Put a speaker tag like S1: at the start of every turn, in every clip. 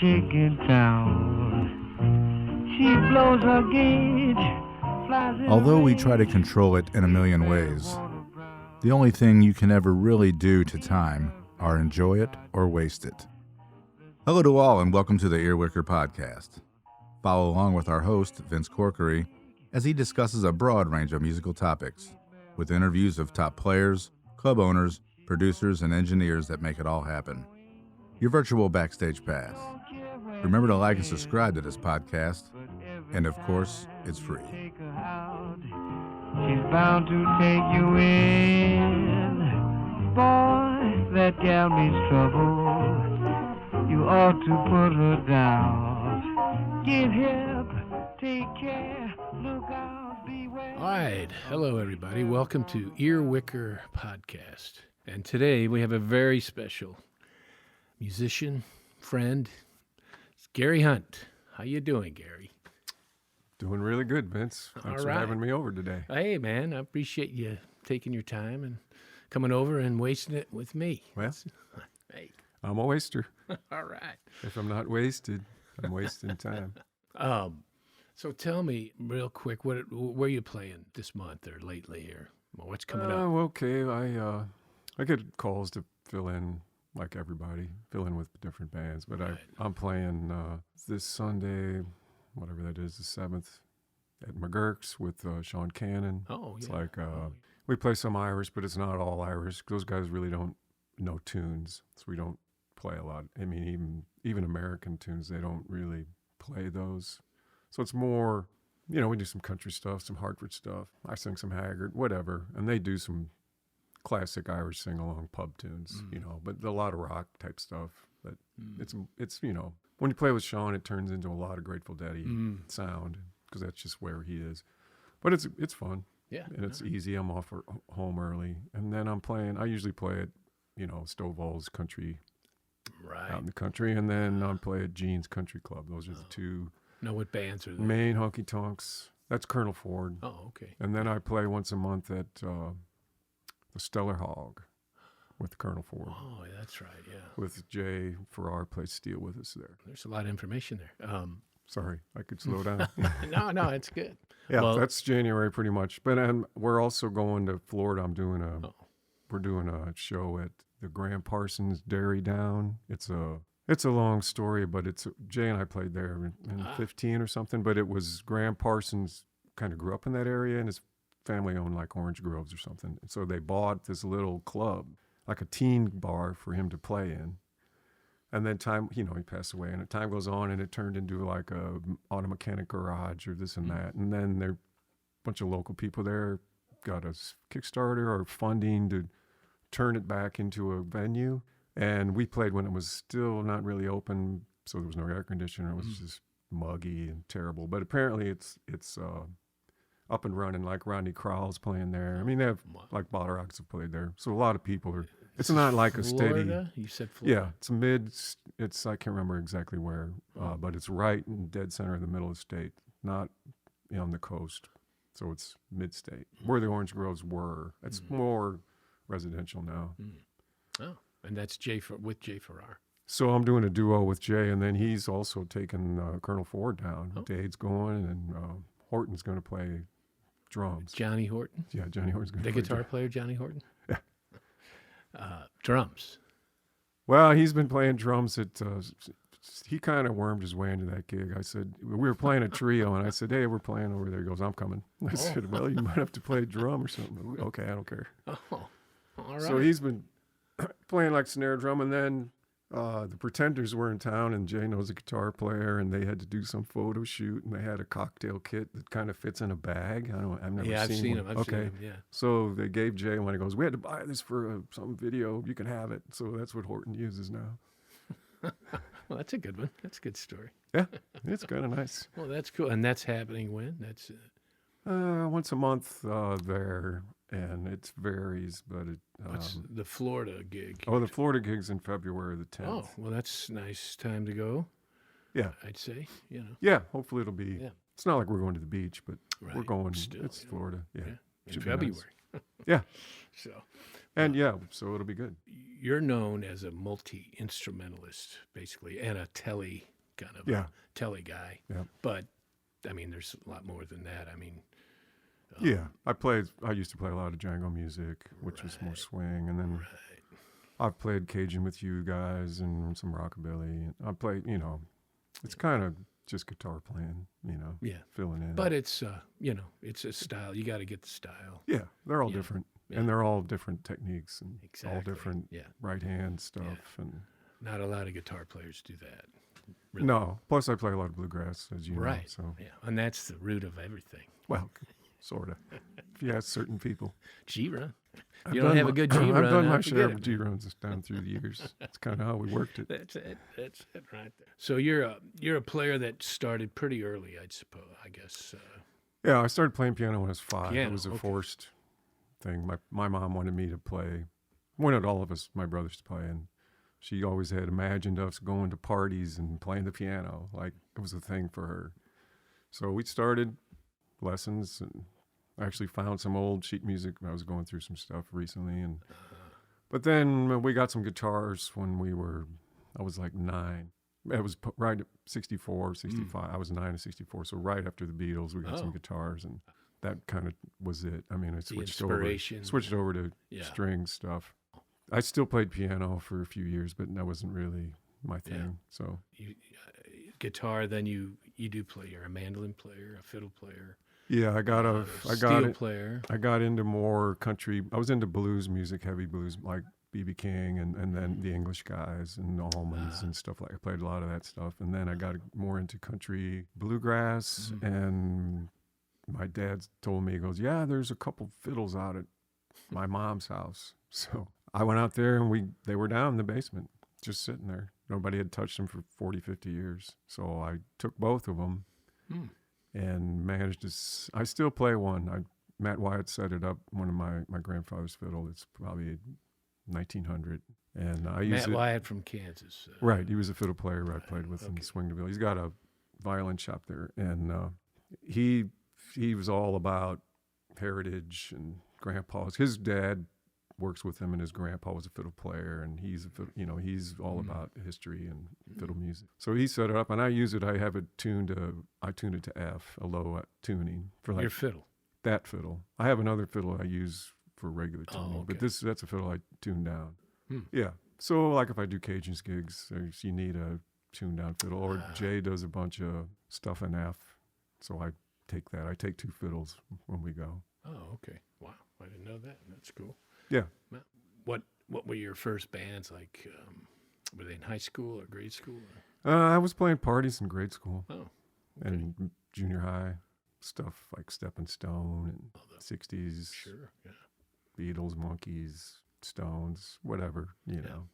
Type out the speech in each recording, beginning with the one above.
S1: chicken town. She blows her gauge, flies in
S2: Although we
S1: the
S2: try to
S1: range.
S2: control it in a million ways, the only thing you can ever really do to time are enjoy it or waste it. Hello to all and welcome to the Ear-Wicker podcast. Follow along with our host, Vince Corkery, as he discusses a broad range of musical topics, with interviews of top players, club owners, producers, and engineers that make it all happen. Your virtual backstage pass. Remember to like and subscribe to this podcast, and of course, it's free.
S1: Take her out. She's bound to take you in. Boy, that gal means trouble. You ought to put her down. Give help, take care, look out, beware.
S3: All right. Hello, everybody. Welcome to Ear-Wicker podcast. And today we have a very special musician, friend. It's Gary Hunt. How you doing, Gary?
S4: Doing really good, Vince. Thanks for having me over today.
S3: Hey, man, I appreciate you taking your time and coming over and wasting it with me.
S4: Well,
S3: Hey,
S4: I'm a waster.
S3: all right.
S4: If I'm not wasted, I'm wasting time.
S3: So tell me real quick, where are you playing this month or lately here? Well, what's coming up?
S4: Oh, okay. I get calls to fill in, like everybody, fill in with different bands. But
S3: Right.
S4: I'm playing this Sunday, whatever that is, the 7th, at McGurk's with Sean Cannon.
S3: Oh,
S4: It's
S3: yeah.
S4: like we play some Irish, but it's not all Irish. Those guys really don't know tunes, so we don't play a lot. I mean, even American tunes, they don't really play those. So it's more, we do some country stuff, some Hartford stuff. I sing some Haggard, whatever, and they do some classic Irish sing-along pub tunes, but a lot of rock type stuff. But it's when you play with Sean, it turns into a lot of Grateful Dead sound because that's just where he is. But it's fun.
S3: Yeah.
S4: And it's easy. I'm off home early. And then I usually play at, Stovall's Country
S3: Right.
S4: out in the country. And then I play at Gene's Country Club. Those are the two
S3: Know what bands are there?
S4: main honky tonks. That's Colonel Ford.
S3: Oh, okay.
S4: And then I play once a month at the Stellar Hog with Colonel Ford.
S3: Oh, that's right, yeah.
S4: With Jay Farrar plays steel with us there.
S3: There's a lot of information there.
S4: Sorry, I could slow down.
S3: No, it's good.
S4: Yeah,
S3: Well-
S4: that's January pretty much. But we're also going to Florida. We're doing a show at the Graham Parsons Dairy Down. It's a long story, but Jay and I played there in 15 or something. But it was Graham Parsons kind of grew up in that area, and his family owned like Orange Groves or something. And so they bought this little club, like a teen bar for him to play in. And then he passed away, and time goes on, and it turned into like a auto mechanic garage or this and that. And then there, a bunch of local people there got a Kickstarter or funding to turn it back into a venue. And we played when it was still not really open, so there was no air conditioner. It was just muggy and terrible. But apparently it's up and running, like Rodney Crowell's playing there. I mean, they have, like, Bottle Rocks have played there. So a lot of people are, it's not like a steady.
S3: Florida? You said Florida?
S4: Yeah, I can't remember exactly where, but it's right in dead center of the middle of the state, not on the coast. So it's mid-state, where the Orange Groves were. It's more residential now.
S3: Oh, and that's with Jay Farrar.
S4: So I'm doing a duo with Jay, and then he's also taking Colonel Ford down. Dade's going, and Horton's going to play drums.
S3: Johnny Horton?
S4: Yeah, Johnny Horton's going to
S3: The
S4: play
S3: guitar player, Johnny Horton? Yeah. Drums.
S4: Well, he's been playing drums at, he kind of wormed his way into that gig. I said, we were playing a trio, and I said, hey, we're playing over there. He goes, I'm coming. I said, well, you might have to play a drum or something. Okay, I don't care.
S3: Oh, all right.
S4: So he's been playing like snare drum, and then the Pretenders were in town, and Jay knows a guitar player, and they had to do some photo shoot, and they had a cocktail kit that kind of fits in a bag. I've never
S3: I've seen
S4: one.
S3: him. I've seen him, yeah.
S4: So they gave Jay one. He goes, we had to buy this for some video. You can have it. So that's what Horton uses now.
S3: Well, that's a good one. That's a good story.
S4: Yeah, it's kind of nice.
S3: Well, that's cool. And that's happening when? That's
S4: Once a month there, and it varies, but it.
S3: what's the Florida gig?
S4: Oh, the Florida gig's in February the 10th.
S3: Oh, well, that's a nice time to go.
S4: Yeah.
S3: I'd say,
S4: Yeah, hopefully it'll be.
S3: Yeah.
S4: It's not like we're going to the beach, but
S3: Right.
S4: we're going.
S3: Still,
S4: it's Florida. Yeah.
S3: in
S4: Should be nice.
S3: February.
S4: Yeah.
S3: So,
S4: And so it'll be good.
S3: You're known as a multi-instrumentalist, basically, and a telly kind of a telly guy.
S4: Yeah.
S3: But, I mean, there's a lot more than that. I mean...
S4: I used to play a lot of Django music, which was more swing. And then I've played Cajun with you guys and some rockabilly. I played, it's kind of just guitar playing, filling in.
S3: But it's, it's a style. You got to get the style.
S4: Yeah, they're all different. Yeah. And they're all different techniques and all different right hand stuff. And
S3: not a lot of guitar players do that.
S4: Really. No. Plus, I play a lot of bluegrass, as you know.
S3: Right.
S4: So.
S3: Yeah. And that's the root of everything.
S4: Well, sort of. If you ask certain people.
S3: G-run. You don't have a good G-run.
S4: I've done my share of G-runs down through the years. That's kind of how we worked it.
S3: That's it right there. So you're a player that started pretty early, I suppose, I guess.
S4: Yeah, I started playing piano when I was 5.
S3: Piano,
S4: it was a forced thing. My mom wanted me to play, wanted all of us, my brothers, to play, and she always had imagined us going to parties and playing the piano. Like, it was a thing for her. So we started lessons, and I actually found some old sheet music. I was going through some stuff recently, but then we got some guitars when I was like 9. It was right at 64, 65. I was 9 to 64. So right after the Beatles, we got some guitars, and that kind of was it. I mean, I switched over to string stuff. I still played piano for a few years, but that wasn't really my thing. Yeah. So
S3: guitar, then you do play. You're a mandolin player, a fiddle player.
S4: Yeah, I got
S3: player.
S4: I got into more country. I was into blues music, heavy blues, like B.B. King and then the English guys and the Allmans and stuff like. I played a lot of that stuff, and then I got more into country, bluegrass, and my dad told me, he goes, "Yeah, there's a couple fiddles out at my mom's house." So I went out there, and they were down in the basement, just sitting there. Nobody had touched them for 40, 50 years. So I took both of them. And managed to. I still play one. Matt Wyatt set it up. One of my grandfather's fiddle. It's probably 1900, and I use
S3: Matt Wyatt from Kansas.
S4: Right, he was a fiddle player I played with in Swingdeville. He's got a violin shop there, and he was all about heritage and grandpa's. His dad works with him, and his grandpa was a fiddle player, and he's all about history and fiddle music. So he set it up, and I use it. I have it tuned to F, a low tuning for like
S3: your fiddle.
S4: That fiddle. I have another fiddle I use for regular tuning, but that's a fiddle I tune down. Yeah. So like if I do Cajun's gigs, you need a tuned down fiddle, or Jay does a bunch of stuff in F. So I take that. I take 2 fiddles when we go.
S3: Oh, okay. Wow, I didn't know that. That's cool.
S4: Yeah.
S3: What were your first bands like? Were they in high school or grade school?
S4: I was playing parties in grade school.
S3: Oh, okay.
S4: And junior high stuff like Steppin' Stone and 60s.
S3: Sure. Yeah.
S4: Beatles, Monkees, Stones, whatever, you know.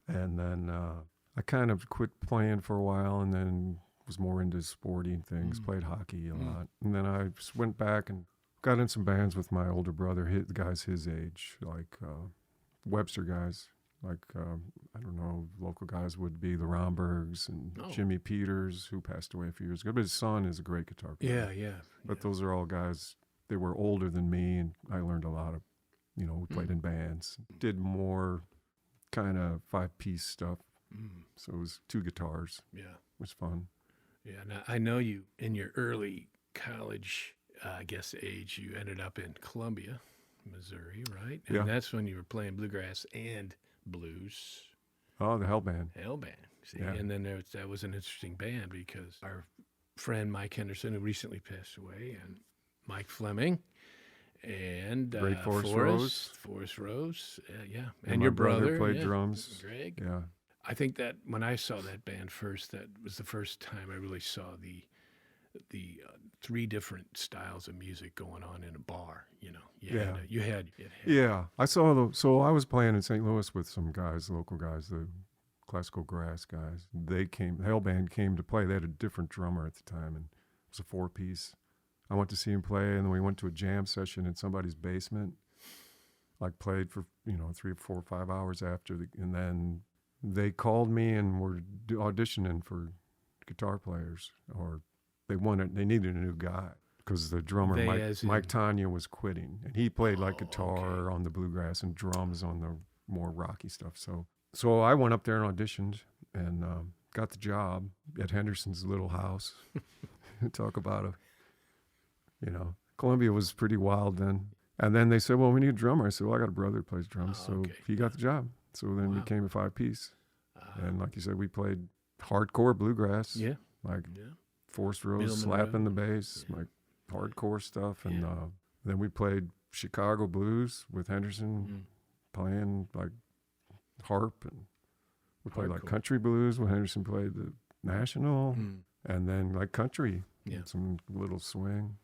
S4: And then I kind of quit playing for a while, and then was more into sporting things. Played hockey a lot, and then I just went back and got in some bands with my older brother, the guys his age, like Webster guys. Like, I don't know, local guys would be the Rombergs and Jimmy Peters, who passed away a few years ago. But his son is a great guitar player.
S3: Yeah.
S4: But those are all guys, they were older than me, and I learned a lot of, we played in bands. Did more kind of 5-piece stuff. So it was 2 guitars. Yeah. It was fun.
S3: Yeah. Now, I know you, in your early college, age, you ended up in Columbia, Missouri, right? And that's when you were playing bluegrass and blues.
S4: Oh, the Hell Band.
S3: See, and then that was an interesting band because our friend Mike Henderson, who recently passed away, and Mike Fleming, and
S4: Great Forest
S3: Rose, yeah,
S4: and
S3: your
S4: my brother
S3: played
S4: drums,
S3: Greg.
S4: Yeah,
S3: I think that when I saw that band first, that was the first time I really saw the 3 different styles of music going on in a bar. You had.
S4: Yeah, I saw so I was playing in St. Louis with some guys, local guys, the classical grass guys. The Hell Band came to play. They had a different drummer at the time, and it was a 4-piece. I went to see him play, and then we went to a jam session in somebody's basement. Like played for 3 or 4 or 5 hours after, and then they called me and were auditioning for guitar players, or they needed a new guy. because the drummer
S3: They
S4: Mike,
S3: as in-
S4: Mike Tanya was quitting, and he played like guitar on the Bluegrass and drums on the more rocky stuff. So I went up there and auditioned and got the job at Henderson's little house. Talk about Columbia was pretty wild then. And then they said, well, we need a drummer. I said, well, I got a brother that plays drums. So he got the job. So then we became a 5-piece. And like you said, we played hardcore bluegrass.
S3: Yeah.
S4: Like Forced Rose slapping the bass, like hardcore stuff. And then we played Chicago blues with Henderson playing like harp. And we played like country blues when Henderson played the National. And then like country, some little swing.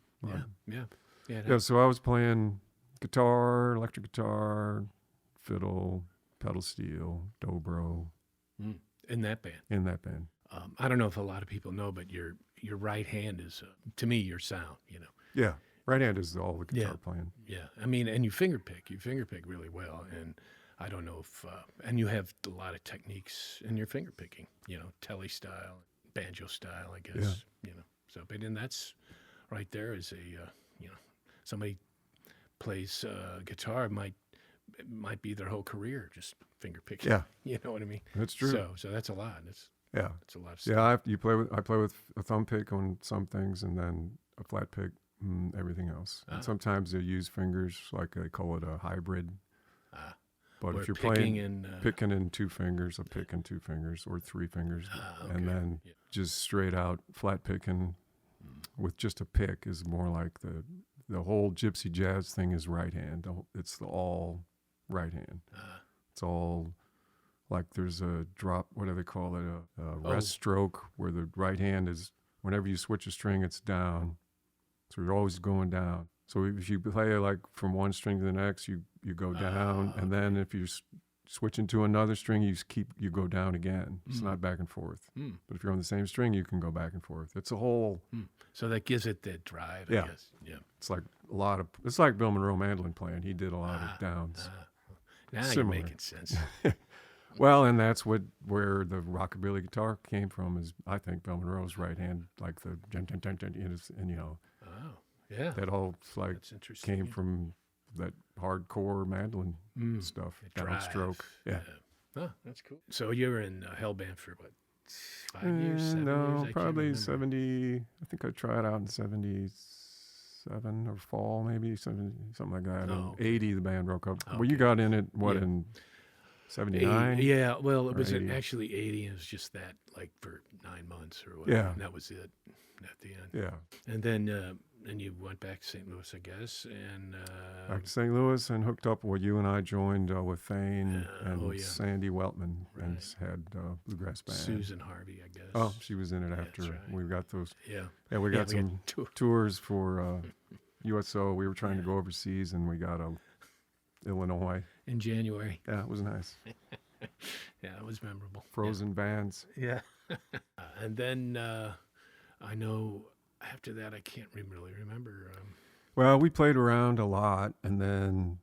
S4: Yeah, so I was playing guitar, electric guitar, fiddle, pedal steel, dobro.
S3: In that band. I don't know if a lot of people know, but your right hand is, to me, your sound,
S4: Yeah, right hand is all the guitar playing.
S3: Yeah, I mean, and you finger pick really well, and I don't know if, and you have a lot of techniques in your finger picking, telly style, banjo style, I guess, So, but then that's right there is a, somebody plays guitar, it might be their whole career just finger picking.
S4: Yeah,
S3: you know what I mean.
S4: That's true.
S3: So that's a lot. It's a lot of stuff.
S4: Yeah, I play with a thumb pick on some things, and then a flat pick, everything else. And sometimes they use fingers, like they call it a hybrid. But if you're playing picking in 2 fingers, a pick in 2 fingers or 3 fingers, and then just straight out flat picking with just a pick is more like the whole Gypsy Jazz thing is right hand. It's all right hand. It's all like there's a drop, what do they call it? A rest stroke where the right hand is, whenever you switch a string, it's down. So you're always going down. So if you play like from one string to the next, you go down, and then if you switch into another string, you go down again. It's not back and forth. But if you're on the same string, you can go back and forth. It's a whole.
S3: So that gives it that drive, I guess. Yeah.
S4: It's like it's like Bill Monroe mandolin playing. He did a lot of downs.
S3: Now
S4: Similar.
S3: you're making sense.
S4: Well, and that's where the rockabilly guitar came from. Is I think Bill Monroe's right hand, like the and that all like came from that hardcore mandolin stuff, downstroke. Yeah.
S3: Oh, that's cool. So you were in Hellband for what, 5 years, 7 years? I
S4: Probably 70. I think I tried out in 77 or fall, maybe 70, something like that. In 80, the band broke up. Well, you got in it, in 79?
S3: Yeah, well, it was
S4: 80.
S3: Actually 80, and it was just that, like, for 9 months or whatever.
S4: Yeah.
S3: And that was it at the end.
S4: Yeah.
S3: And then you went back to St. Louis, I guess, and...
S4: back to St. Louis and hooked up where you and I joined with Thane and Sandy Weltman and had Bluegrass Band.
S3: Susan Harvey, I guess.
S4: Oh, she was in it after.
S3: Right.
S4: We got those.
S3: Yeah.
S4: Yeah, we got some tours for USO. We were trying to go overseas, and we got Illinois.
S3: In January.
S4: Yeah, it was nice.
S3: Yeah, it was memorable.
S4: Frozen bands.
S3: Yeah. And then I know after that, I can't really remember.
S4: Well, we played around a lot, and then,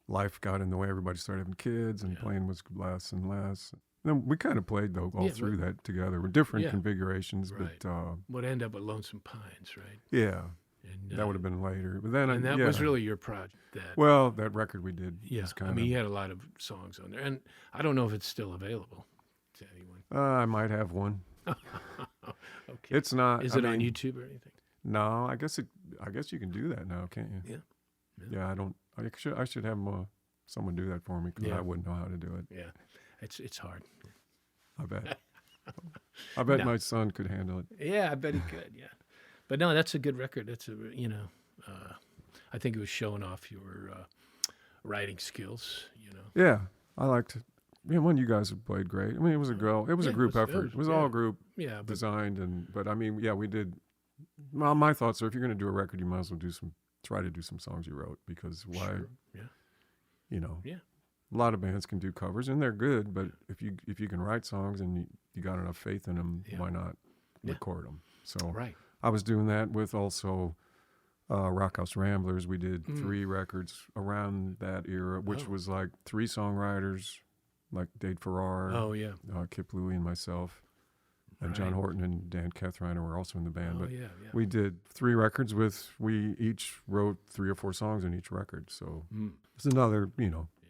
S4: life got in the way. Everybody started having kids, and playing was less and less. Then we kind of played, though, all through that together with different configurations.
S3: Right.
S4: But
S3: would end up with Lonesome Pines, right?
S4: Yeah.
S3: And,
S4: that would have been later. But then,
S3: and that was really your project.
S4: That record we did.
S3: Yeah,
S4: was kind
S3: you had a lot of songs on there. And I don't know if it's still available to anyone.
S4: I might have one.
S3: Okay.
S4: It's not.
S3: Is it on YouTube or anything?
S4: No, I guess you can do that now, can't you? Yeah. I don't. I should have someone do that for me because I wouldn't know how to do it.
S3: Yeah, it's hard.
S4: I bet. I bet my son could handle it.
S3: Yeah, I bet he could. Yeah, but no, that's a good record. That's I think it was showing off your writing skills.
S4: Yeah, I liked it. One you guys have played great. I mean, it was a group effort. It was all group designed, but I mean, we did. Well, my thoughts are, if you're going to do a record, you might as well try to do some songs you wrote, because why?
S3: Sure. Yeah.
S4: A lot of bands can do covers and they're good, but if you can write songs and you got enough faith in them, why not record them? So I was doing that with also Rockhouse Ramblers. We did 3 records around that era, which was like 3 songwriters, like Dade Farrar, Kip Louie, and myself. And John
S3: Right.
S4: Horton and Dan Kethreiner were also in the band.
S3: Oh,
S4: But
S3: yeah.
S4: we did 3 records we each wrote 3 or 4 songs in each record. So it's another,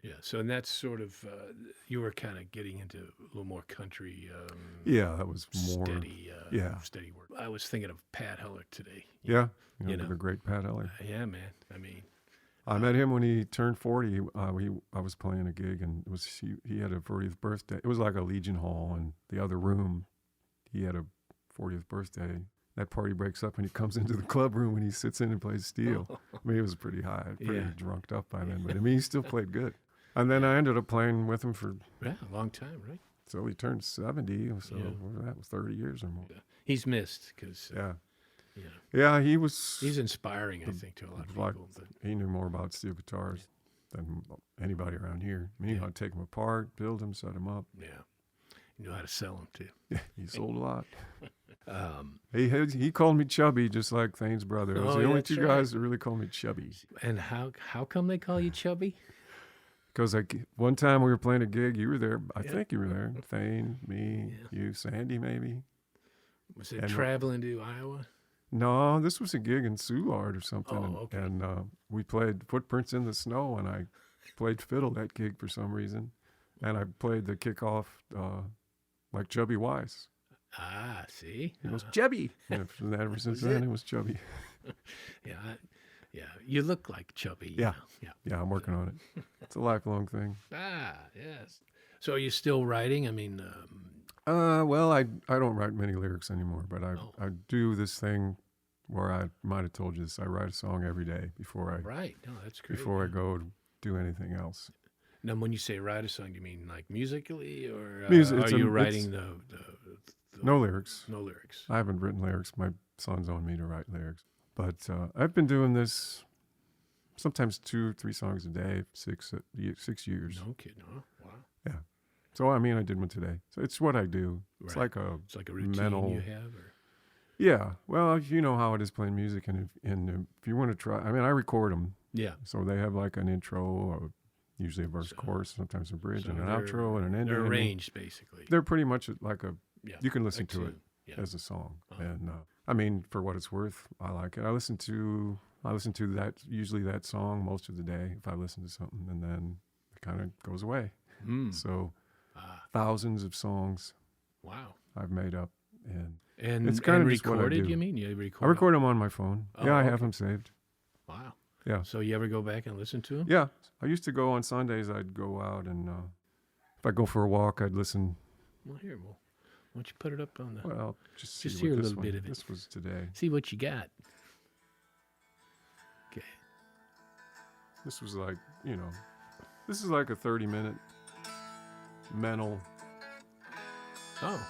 S3: Yeah. So, and that's sort of, you were kind of getting into a little more country,
S4: yeah, that was more
S3: steady work. I was thinking of Pat Heller today.
S4: Yeah,
S3: You know.
S4: the great Pat Heller.
S3: Yeah, man. I mean,
S4: I met him when he turned 40. I was playing a gig, and he had a 40th birthday. It was like a Legion Hall, and the other room, he had a 40th birthday. That party breaks up, and he comes into the club room, and he sits in and plays steel. I mean, he was pretty high, pretty drunked up by then, but I mean, he still played good. And then I ended up playing with him for
S3: a long time, right?
S4: so he turned 70. So that was 30 years or more.
S3: Yeah. He's missed because
S4: Yeah, he was.
S3: he's inspiring, I think, to a lot of people. But
S4: He knew more about steel guitars than anybody around here. I mean, he knew how to take them apart, build them, set them up.
S3: yeah, you know how to sell them too.
S4: Yeah, he sold a lot. He called me Chubby, just like Thane's brother. It was the only
S3: that's
S4: 2
S3: right.
S4: guys that really called me Chubby.
S3: And how come they call you Chubby?
S4: Because one time we were playing a gig, you were there. I think you were there. Thane, me, you, Sandy, maybe.
S3: Was it
S4: And-
S3: traveling to Iowa?
S4: No, this was a gig in Soulard or something.
S3: Oh, okay.
S4: And we played Footprints in the Snow, and I played fiddle that gig for some reason. And I played the kickoff like Chubby Wise.
S3: Ah, see?
S4: It was Chubby. And ever since then, it was Chubby.
S3: Yeah, yeah. You look like Chubby.
S4: Yeah.
S3: Yeah.
S4: Yeah, I'm working on it. It's a lifelong thing.
S3: Ah, yes. So are you still writing? I mean,
S4: Well, I don't write many lyrics anymore, but I do this thing where I might have told you this. I write a song every day before
S3: right. No, that's great.
S4: I go to do anything else.
S3: Now, when you say write a song, do you mean like musically, or
S4: Music,
S3: are
S4: it's
S3: you
S4: a-
S3: writing the
S4: No lyrics.
S3: no lyrics?
S4: I haven't written lyrics. My son's on me to write lyrics. But I've been doing this sometimes 2-3 songs a day, 6 years.
S3: No kidding. Huh? Wow.
S4: Yeah. So, I mean, I did one today. So it's what I do. It's
S3: Right.
S4: like
S3: It's like a routine
S4: mental.
S3: you have, or
S4: Yeah. Well, you know how it is playing music. And if you want to try, I mean, I record them.
S3: yeah.
S4: So they have like an intro, or usually a verse, chorus, sometimes a bridge,
S3: So
S4: and an
S3: they're-
S4: outro, and an ending.
S3: They're arranged basically.
S4: They're pretty much like
S3: Yeah.
S4: you can listen
S3: Like
S4: to it
S3: yeah.
S4: as a song.
S3: Uh-huh.
S4: And I mean, for what it's worth, I like it. I listen to usually that song most of the day if I listen to something, and then it kind of goes away.
S3: Mm.
S4: So
S3: Ah,
S4: thousands of songs
S3: wow.
S4: I've made up, and
S3: And
S4: It's kinda
S3: and
S4: just what I
S3: recorded.
S4: do.
S3: You mean you record?
S4: I record them on my phone.
S3: Oh,
S4: Yeah, I have
S3: okay.
S4: them saved.
S3: Wow.
S4: Yeah.
S3: So you ever go back and listen to them?
S4: Yeah, I used to go on Sundays. I'd go out, and if I go for a walk, I'd listen.
S3: Well, here, why don't you put it up on the?
S4: Well, just
S3: Just
S4: see
S3: hear
S4: what
S3: a
S4: this
S3: little bit of it.
S4: This was today.
S3: See what you got. Okay.
S4: This was like, this is like a 30-minute mental.
S3: Oh.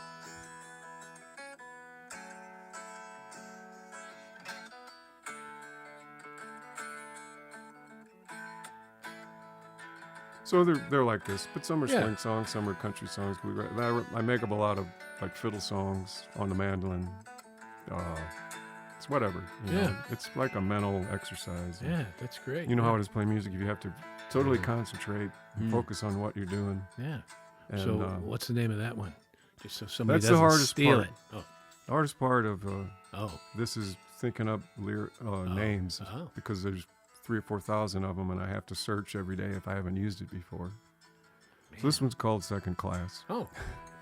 S4: So they're like this, but some are
S3: Yeah.
S4: swing songs, some are country songs. I make up a lot of like fiddle songs on the mandolin. It's whatever. You
S3: Yeah.
S4: know. It's like a mental exercise.
S3: Yeah, that's great.
S4: You know how it is playing music. You have to totally concentrate, and
S3: Mm.
S4: focus on what you're doing.
S3: Yeah.
S4: And
S3: So what's the name of that one? Just so somebody
S4: That's the
S3: doesn't
S4: hardest
S3: steal
S4: part.
S3: it. Oh.
S4: the hardest part of
S3: Oh.
S4: this is thinking up names,
S3: Oh.
S4: because there's 3,000 or 4,000 of them, and I have to search every day if I haven't used it before. So this one's called Second Class.
S3: Oh.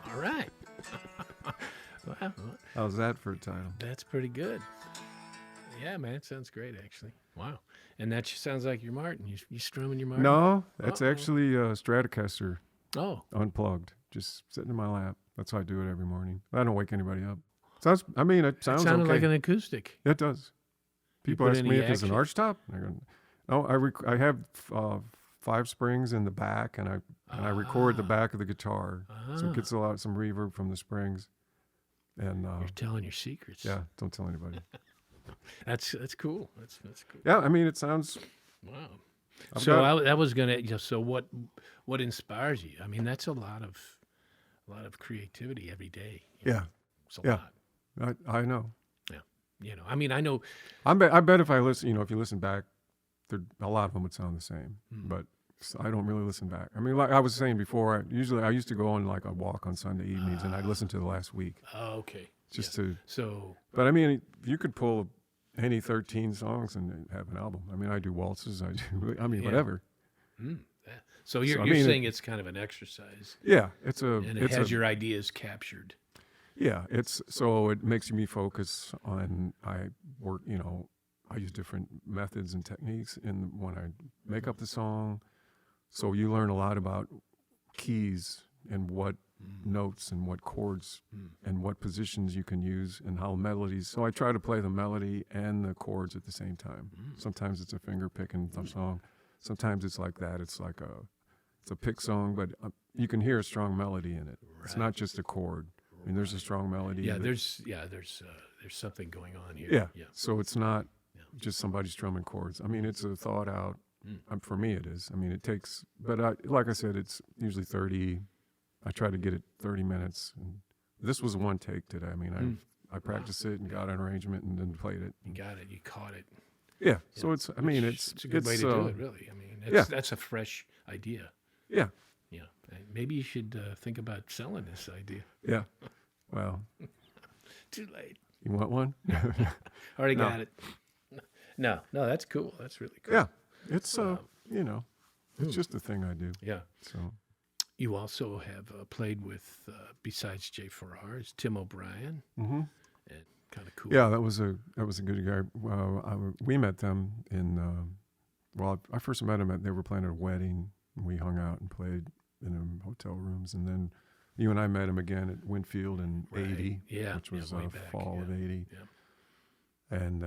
S3: All right. Wow.
S4: How's that for a title?
S3: That's pretty good. Yeah, man. It sounds great, actually. Wow. And that sounds like your Martin. You strumming your Martin?
S4: No, that's
S3: Uh-oh.
S4: actually a Stratocaster
S3: Oh.
S4: unplugged, just sitting in my lap. That's how I do it every morning. I don't wake anybody up. It sounds
S3: Sounded
S4: okay.
S3: like an acoustic.
S4: It does. People
S3: put
S4: ask me
S3: any
S4: if it's an
S3: action?
S4: archtop. I go, no, I have 5 springs in the back, and I record the back of the guitar, so it gets some reverb from the springs. And
S3: You're telling your secrets.
S4: yeah, don't tell anybody.
S3: That's cool. That's cool.
S4: Yeah, I mean, it sounds.
S3: Wow.
S4: I've
S3: So
S4: got-
S3: that was gonna. So what inspires you? I mean, that's a lot of creativity every day.
S4: Yeah,
S3: It's a
S4: yeah.
S3: lot.
S4: I know.
S3: Yeah. I mean, I know.
S4: I bet if I listen, if you listen back, a lot of them would sound the same.
S3: Mm.
S4: But So I don't really listen back. I mean, like I was saying before, I used to go on like a walk on Sunday evenings, and I'd listen to the last week.
S3: Oh, okay.
S4: Just to.
S3: So.
S4: But I mean, you could pull any 13 songs and have an album. I mean, I do waltzes. Whatever.
S3: So you're saying it's kind of an exercise.
S4: Yeah,
S3: and it has your ideas captured.
S4: Yeah, so it makes me focus on. I work, I use different methods and techniques when I make up the song. So you learn a lot about keys and what notes and what chords and what positions you can use and how melodies. So I try to play the melody and the chords at the same time. Sometimes it's a finger picking song. Sometimes it's like that. It's like it's a pick song, but you can hear a strong melody in it. Right. It's not just a chord. I mean, there's a strong melody.
S3: Yeah, there's something going on here.
S4: Yeah. So it's not just somebody strumming chords. I mean, it's a thought out. For me, it is. I mean, it takes, but like I said, it's usually 30. I try to get it 30 minutes. And this was one take today. I mean, I practiced it and got an arrangement and then played it.
S3: You got it. You caught it.
S4: Yeah. So it's a good
S3: way to do it, really. I mean, that's a fresh idea.
S4: Yeah.
S3: Yeah. Maybe you should think about selling this idea.
S4: Yeah. Well.
S3: Too late.
S4: You want one?
S3: Already got it. No, that's cool. That's really cool.
S4: Yeah. It's, it's just a thing I do.
S3: Yeah.
S4: So.
S3: You also have played with, besides Jay Farrar, is Tim O'Brien.
S4: Mm-hmm.
S3: And kind of cool.
S4: Yeah, that was a good guy. We met them I first met them they were playing at a wedding. And we hung out and played in hotel rooms, and then you and I met him again at Winfield in '80, which was fall of '80. Yeah. And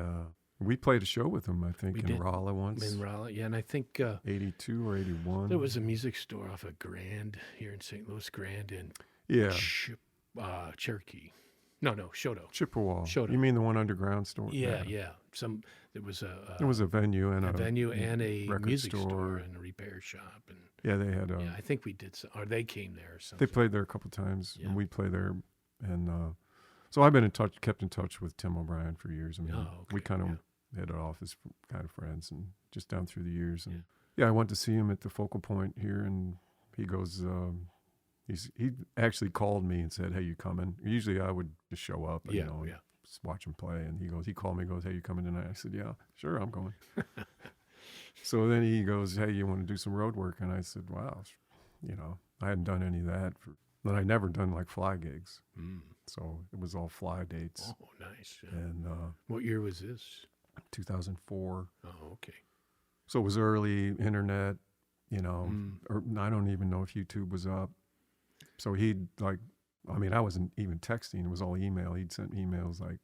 S4: we played a show with him, I think, in Rolla once.
S3: In Rolla, yeah, and I think
S4: 82 or 81.
S3: There was a music store off of Grand here in St. Louis, Grand in Cherokee. No, Shoto.
S4: Chippewa.
S3: Shoto.
S4: You mean the one underground store?
S3: Yeah. There was a
S4: venue and
S3: a music store and a repair shop, and
S4: they had.
S3: I think we did, or they came there or something.
S4: They played there a couple times, and we played there, and so I've been kept in touch with Tim O'Brien for years. I mean, we kind of hit it off as kind of friends, and just down through the years. And I went to see him at the Focal Point here, and he goes. He actually called me and said, "Hey, you coming?" Usually I would just show up, just watch him play. And he called me, and goes, "Hey, you coming tonight?" I said, "Yeah, sure, I'm going." So then he goes, "Hey, you want to do some road work?" And I said, "Wow, I hadn't done any of that. But I'd never done like fly gigs, so it was all fly dates."
S3: Oh, nice. Yeah.
S4: And
S3: what year was this?
S4: 2004.
S3: Oh, okay.
S4: So it was early internet, or I don't even know if YouTube was up. So I wasn't even texting. It was all email. He'd sent emails like,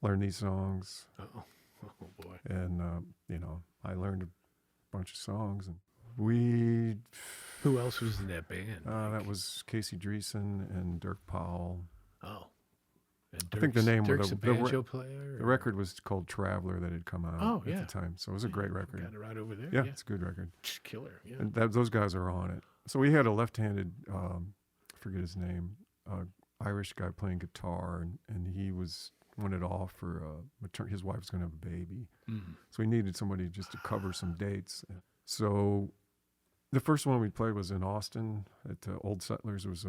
S4: learn these songs.
S3: Oh boy.
S4: And, I learned a bunch of songs. And
S3: Who else was in that band?
S4: That was Casey Dreesen and Dirk Powell.
S3: Oh. And
S4: I think the name
S3: Dirk's a banjo player?
S4: The record was called Traveler that had come out at the time. So it was a great record.
S3: Got it right over there.
S4: Yeah, it's a good record.
S3: Just killer, yeah.
S4: And those guys are on it. So we had a left-handed, I forget his name, Irish guy playing guitar, and he wanted off for his wife was going to have a baby. Mm-hmm. So he needed somebody just to cover some dates. So the first one we played was in Austin at Old Settlers. There was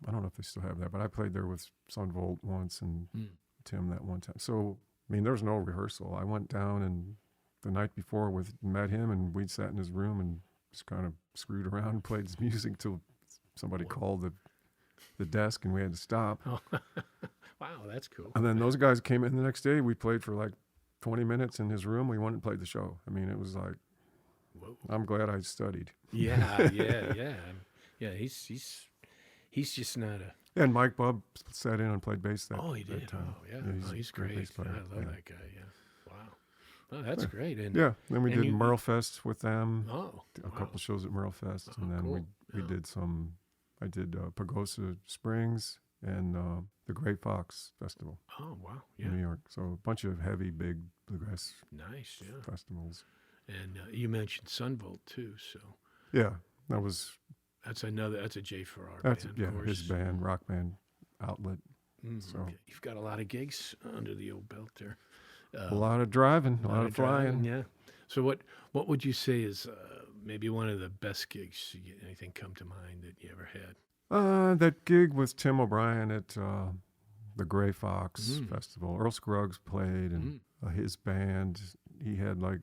S4: I don't know if they still have that, but I played there with Sunvolt once and Tim that one time. So, I mean, there was no rehearsal. I went down and the night before met him, and we'd sat in his room and just kind of screwed around and played his music till somebody called the desk and we had to stop.
S3: Oh. Wow, that's cool.
S4: And then those guys came in the next day. We played for like 20 minutes in his room. We went and played the show. I mean, it was like, whoa. I'm glad I studied.
S3: Yeah. Yeah, he's just not a...
S4: And Mike Bubb sat in and played bass that time.
S3: Oh, he did?
S4: Time.
S3: Oh, yeah. He's great. I love that guy, yeah. Wow. Oh, that's great. And,
S4: then we did Merle Fest with them.
S3: Oh,
S4: a couple shows at Merle Fest. And then we did I did Pagosa Springs and the Great Fox Festival.
S3: Oh, wow. Yeah.
S4: In New York. So a bunch of heavy, big bluegrass festivals.
S3: And you mentioned Sunvolt, too, so...
S4: Yeah, that's
S3: a Jay Farrar band, of course.
S4: His band, rock band, Outlet. So
S3: okay. You've got a lot of gigs under the old belt there.
S4: A lot of driving, a lot of flying.
S3: Yeah. So what would you say is maybe one of the best gigs? Anything come to mind that you ever had?
S4: That gig with Tim O'Brien at the Gray Fox Festival. Earl Scruggs played, and his band. He had like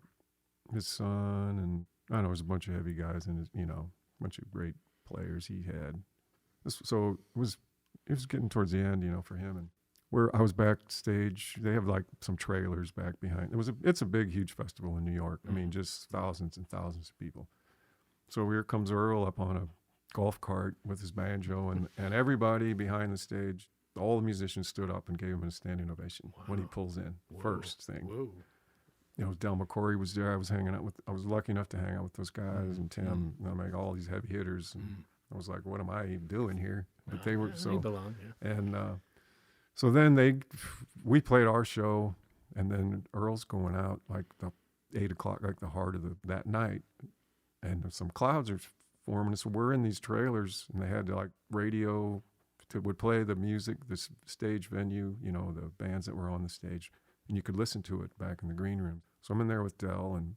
S4: his son, and I don't know, it was a bunch of heavy guys, and a bunch of great players he had. So it was getting towards the end, for him, and where I was backstage. They have like some trailers back behind. It's a big, huge festival in New York. I mean, just thousands and thousands of people. So here comes Earl up on a golf cart with his banjo, and everybody behind the stage, all the musicians stood up and gave him a standing ovation when he pulls in. First thing.
S3: Whoa.
S4: Del McCoury was there. I was lucky enough to hang out with those guys and Tim, all these heavy hitters. And I was like, what am I doing here? But they were so.
S3: They belong, yeah.
S4: And so then we played our show, and then Earl's going out like the 8 o'clock, like the heart of that night, and some clouds are forming. So we're in these trailers, and they had like radio would play the music, the stage venue, the bands that were on the stage, and you could listen to it back in the green room. So I'm in there with Del and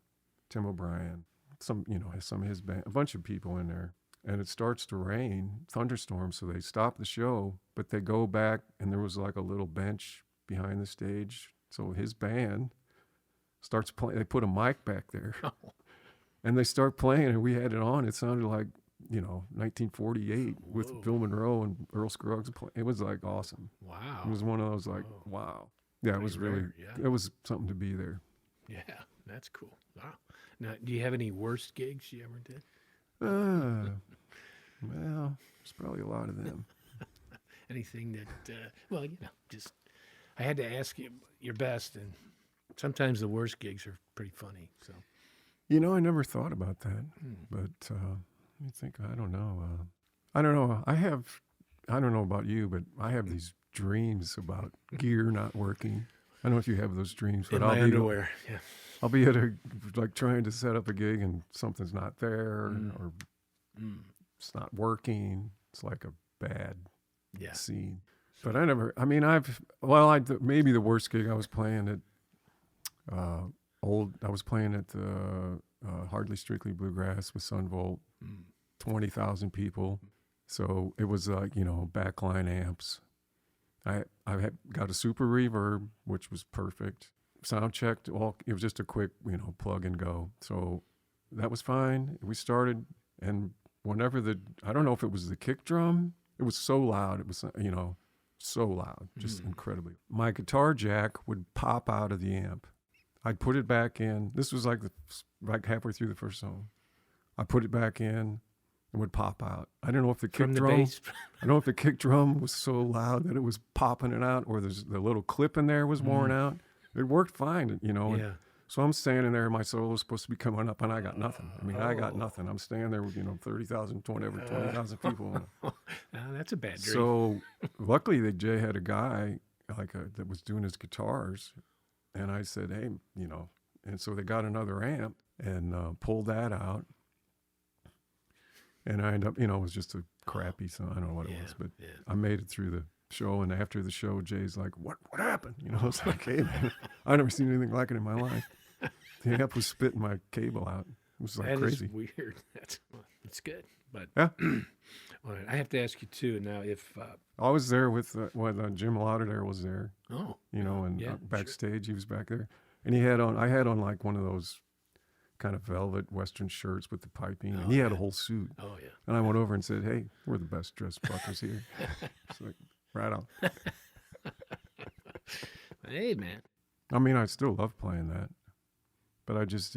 S4: Tim O'Brien, some of his band, a bunch of people in there, and it starts to rain, thunderstorm. So they stop the show, but they go back, and there was like a little bench behind the stage. So his band starts playing. They put a mic back there, and they start playing, and we had it on. It sounded like 1948 with Phil Monroe and Earl Scruggs. It was like awesome.
S3: Wow.
S4: It was one of those like, wow. Yeah, it was really, it was something to be there.
S3: Yeah, that's cool. Wow. Now, do you have any worst gigs you ever did?
S4: Well, there's probably a lot of them.
S3: Anything that, just, I had to ask you your best, and sometimes the worst gigs are pretty funny, so.
S4: I never thought about that, but let me think. I don't know. I don't know. I don't know about you, but I have these dreams about gear not working. I don't know if you have those dreams, but
S3: I'll be underwear. Yeah.
S4: I'll be at trying to set up a gig and something's not there or it's not working. It's like a bad scene. But maybe the worst gig I was playing at the Hardly Strictly Bluegrass with Sunvolt, 20,000 people. So it was like, backline amps. I had got a super reverb, which was perfect. Sound checked. It was just a quick, plug and go. So that was fine. We started, and I don't know if it was the kick drum. It was so loud. It was, so loud, just incredibly. My guitar jack would pop out of the amp. I'd put it back in. This was like halfway through the first song. I put it back in. It would pop out. I don't know if the kick drum.
S3: Bass.
S4: I don't know if the kick drum was so loud that it was popping it out, or the little clip in there was worn out. It worked fine,
S3: Yeah.
S4: So I'm standing there. My solo was supposed to be coming up, and I got nothing. I got nothing. I'm standing there with 30,000, 20,000 people.
S3: That's a bad dream.
S4: So luckily, Jay had a guy that was doing his guitars, and I said, hey, and so they got another amp and pulled that out. And I ended up, it was just a crappy song. I don't know what it was, but I made it through the show. And after the show, Jay's like, what happened? I was like, hey, man, I've never seen anything like it in my life. The amp was spitting my cable out. It was like crazy.
S3: That is weird. That's good. But
S4: yeah.
S3: All right, I have to ask you too now if
S4: I was there with Jim Lauderdale was there.
S3: Oh,
S4: and backstage he was back there, and I had on like one of those kind of velvet Western shirts with the piping, and he had a whole suit.
S3: Oh yeah.
S4: And I went over and said, "Hey, we're the best dressed fuckers here." It's like, right on.
S3: Hey man.
S4: I still love playing that, but I just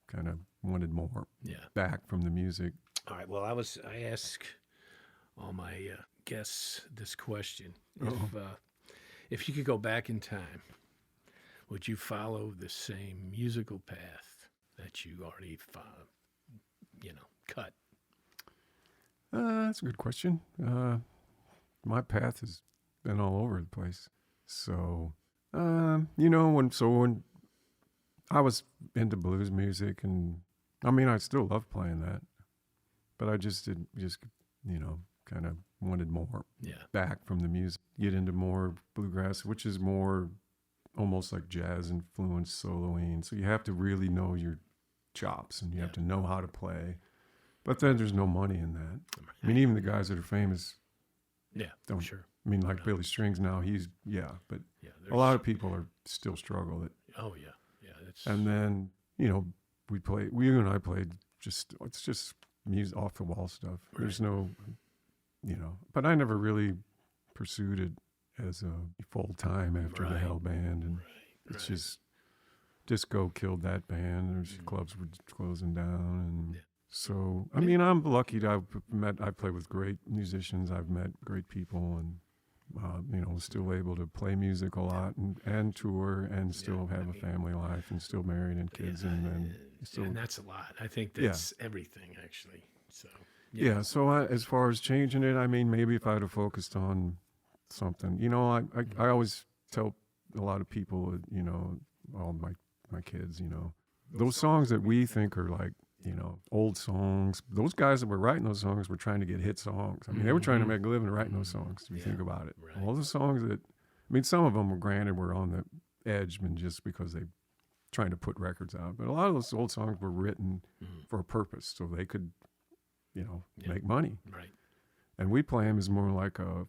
S4: kind of wanted more back from the music.
S3: All right. Well, I ask all my guests this question: if you could go back in time, would you follow the same musical path that you already cut?
S4: That's a good question. My path has been all over the place. So, when I was into blues music, and I still love playing that, but I just kind of wanted more back from the music, get into more bluegrass, which is more almost like jazz influenced soloing. So you have to really know your chops and you have to know how to play. But then there's no money in that. I mean, even the guys that are famous, don't.
S3: Sure.
S4: I mean, like Billy Strings now, but a lot of people are still struggle.
S3: Oh yeah, that's.
S4: And then you and I played it's just music, off the wall stuff. Right. There's no, but I never really pursued it as a full time after the Hell Band, and it's just disco killed that band. There's clubs were closing down, and so I mean I'm lucky to I play with great musicians. I've met great people, and still able to play music a lot and tour and still have a family life and still married and kids and
S3: that's a lot. I think that's everything actually. So
S4: so as far as changing it, I mean maybe if I'd have focused on something, I always tell a lot of people, all my kids, those songs that we think are like, old songs, those guys that were writing those songs were trying to get hit songs. I mean, they were trying to make a living writing those songs, if you think about it. Right. All the songs some of them were on the edge just because they trying to put records out. But a lot of those old songs were written for a purpose, so they could, make money. Right. And we play them as more like a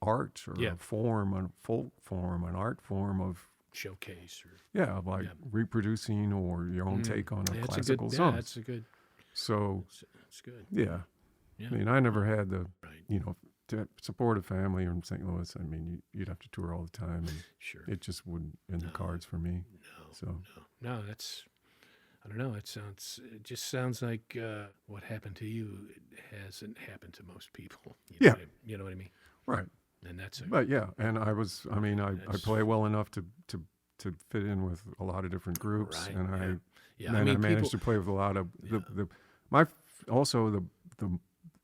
S4: art or a form, a folk form, an art form of
S3: showcase or
S4: reproducing or your own take on a classical song.
S3: Yeah, that's a good.
S4: So
S3: it's good.
S4: Yeah. I mean, I never had the to support a family in St. Louis. I mean, you'd have to tour all the time, and it just wouldn't in the cards for me.
S3: No, that's. I don't know. It just sounds like what happened to you hasn't happened to most people. You know what I mean?
S4: Right.
S3: And that's.
S4: And I play well enough to fit in with a lot of different groups, and I managed to play with a lot of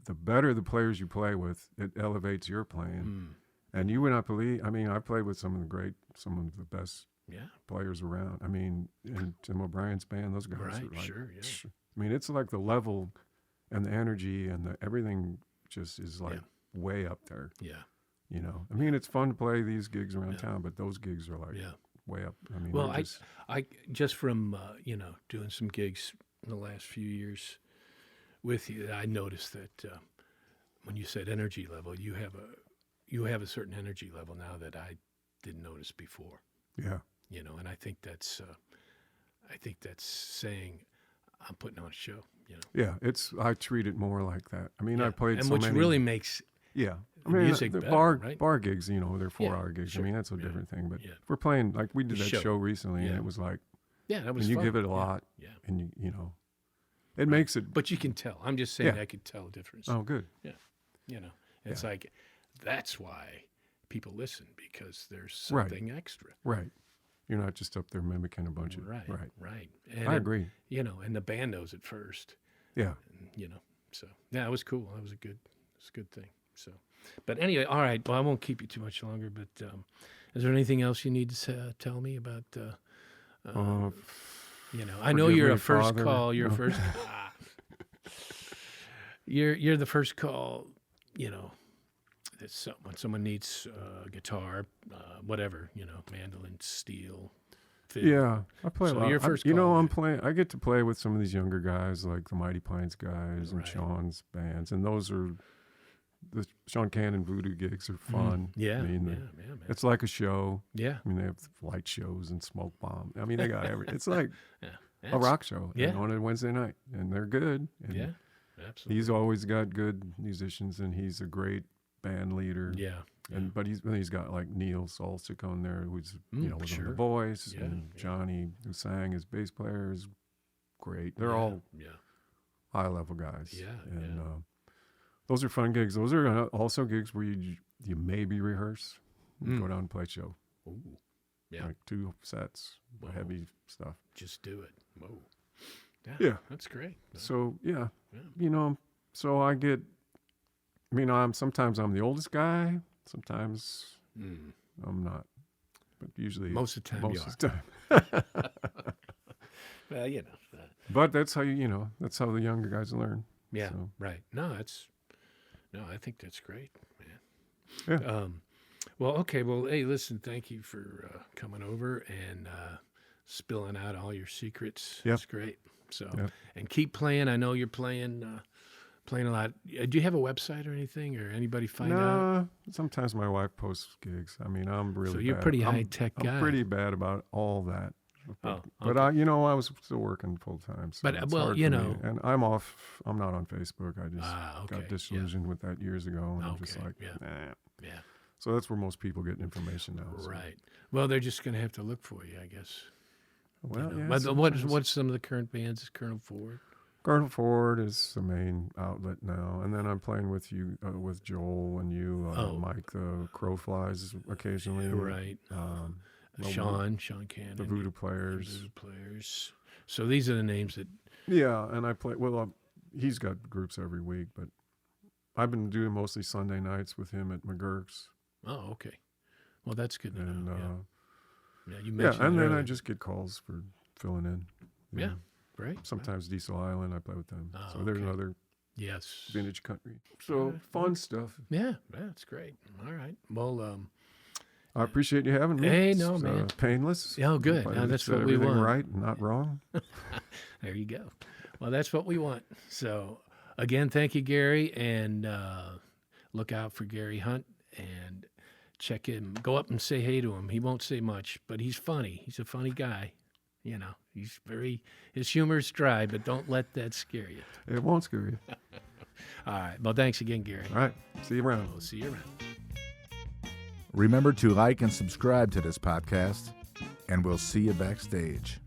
S4: the better the players you play with, it elevates your playing. And you would not believe. I mean, I played with some of the best players around. I mean, in Tim O'Brien's band, those guys are like, I mean, it's like the level and the energy and the everything just is like way up there. Yeah. I mean, it's fun to play these gigs around town, but those gigs are like way up. I mean,
S3: I just from doing some gigs in the last few years with you, I noticed that when you said energy level, you have a certain energy level now that I didn't notice before.
S4: Yeah.
S3: And I think that's saying I'm putting on a show.
S4: Yeah, I treat it more like that. I mean, I played
S3: and
S4: so
S3: which
S4: many.
S3: really makes.
S4: Yeah, I
S3: mean,
S4: music
S3: the
S4: better, bar gigs, they're 4-hour gigs.
S3: Sure.
S4: I mean, that's a different thing. But we're playing like we did that show recently, and it was like,
S3: that was
S4: and you
S3: fun.
S4: give it a lot, and it makes it.
S3: But you can tell. I'm just saying, I could tell a difference.
S4: Oh, good.
S3: Yeah, it's like that's why people listen, because there's something extra.
S4: Right. You're not just up there mimicking a bunch of
S3: right.
S4: And I agree.
S3: And the band knows it first.
S4: Yeah.
S3: And, so it was cool. It was a good thing. So, but anyway, all right. Well, I won't keep you too much longer. But is there anything else you need to tell me about? I know you're a first call. You're first. You're the first call. When someone needs guitar, whatever, mandolin, steel. Fiddle.
S4: Yeah, I play a lot.
S3: Your first call,
S4: I'm playing. I get to play with some of these younger guys, like the Mighty Pines guys and Sean's bands, and those are the Sean Cannon Voodoo gigs are fun. It's like a show. Yeah, I mean they have light shows and smoke bomb. I mean they got everything. It's like a rock show. On a Wednesday night, and they're good. And
S3: absolutely.
S4: He's always got good musicians, and he's a great band leader. But he's got like Neil Solsick on there, who's was on The Voice, and Johnny, who sang, his bass player, is great. They're all high level guys. And those are fun gigs. Those are also gigs where you maybe rehearse, go down and play a show.
S3: Ooh. Yeah,
S4: like 2 sets, heavy stuff.
S3: Just do it. Whoa.
S4: Yeah,
S3: that's great.
S4: So so I get. I mean, sometimes I'm the oldest guy. Sometimes I'm not, but usually
S3: most of the time
S4: most of the time.
S3: Well,
S4: But that's how that's how the younger guys learn.
S3: Yeah, right. No, I think that's great, man.
S4: Yeah.
S3: Well, okay. Well, hey, listen, thank you for coming over and spilling out all your secrets.
S4: Yep.
S3: It's great. So,
S4: Yep.
S3: and keep playing. I know you're playing a lot. Do you have a website or anything, or anybody find out?
S4: No, sometimes my wife posts gigs. I mean, I'm really
S3: So you're
S4: bad.
S3: pretty high-tech guy.
S4: I'm pretty bad about all that.
S3: Oh,
S4: But
S3: okay.
S4: I was still working full time. So
S3: But,
S4: it's
S3: well,
S4: hard
S3: you
S4: for me.
S3: know-
S4: And I'm off. I'm not on Facebook. I just
S3: Okay,
S4: got disillusioned with that years ago, and I'm just
S3: Okay,
S4: like,
S3: yeah.
S4: nah.
S3: Yeah.
S4: So that's where most people get information now. So.
S3: Right. Well, they're just going to have to look for you, I guess.
S4: Well,
S3: You know.
S4: yeah.
S3: But
S4: sometimes-
S3: what's some of the current bands? Is Colonel Ford?
S4: Colonel Ford is the main outlet now, and then I'm playing with you, with Joel and you, Mike the Crowflies occasionally.
S3: Right.
S4: Well,
S3: Sean Cannon.
S4: the Voodoo Players.
S3: Voodoo Players. So these are the names that.
S4: Yeah, and I play. Well, he's got groups every week, but I've been doing mostly Sunday nights with him at McGurk's.
S3: Oh, okay. Well, that's good to
S4: And
S3: know. Yeah, you
S4: yeah,
S3: mentioned.
S4: and
S3: it
S4: then I
S3: earlier.
S4: just get calls for filling in. you
S3: Yeah.
S4: know.
S3: Great.
S4: Sometimes Diesel Island, I play with them.
S3: Oh,
S4: So there's
S3: okay.
S4: another
S3: Yes.
S4: vintage country. So
S3: Yeah.
S4: fun stuff.
S3: Yeah, that's great. All right. Well,
S4: I appreciate you having me.
S3: Hey, no,
S4: It's,
S3: man.
S4: Painless.
S3: Oh, good.
S4: Hope I
S3: Now, that's
S4: said
S3: what we
S4: everything
S3: want.
S4: right and not wrong.
S3: there you go. Well, that's what we want. So, again, thank you, Gary, and look out for Gary Hunt and check him. Go up and say hey to him. He won't say much, but he's funny. He's a funny guy. You know, his humor's dry, but don't let that scare you.
S4: It won't scare you.
S3: All right. Well, thanks again, Gary.
S4: All right. See you around.
S3: We'll see you around.
S2: Remember to like and subscribe to this podcast, and we'll see you backstage.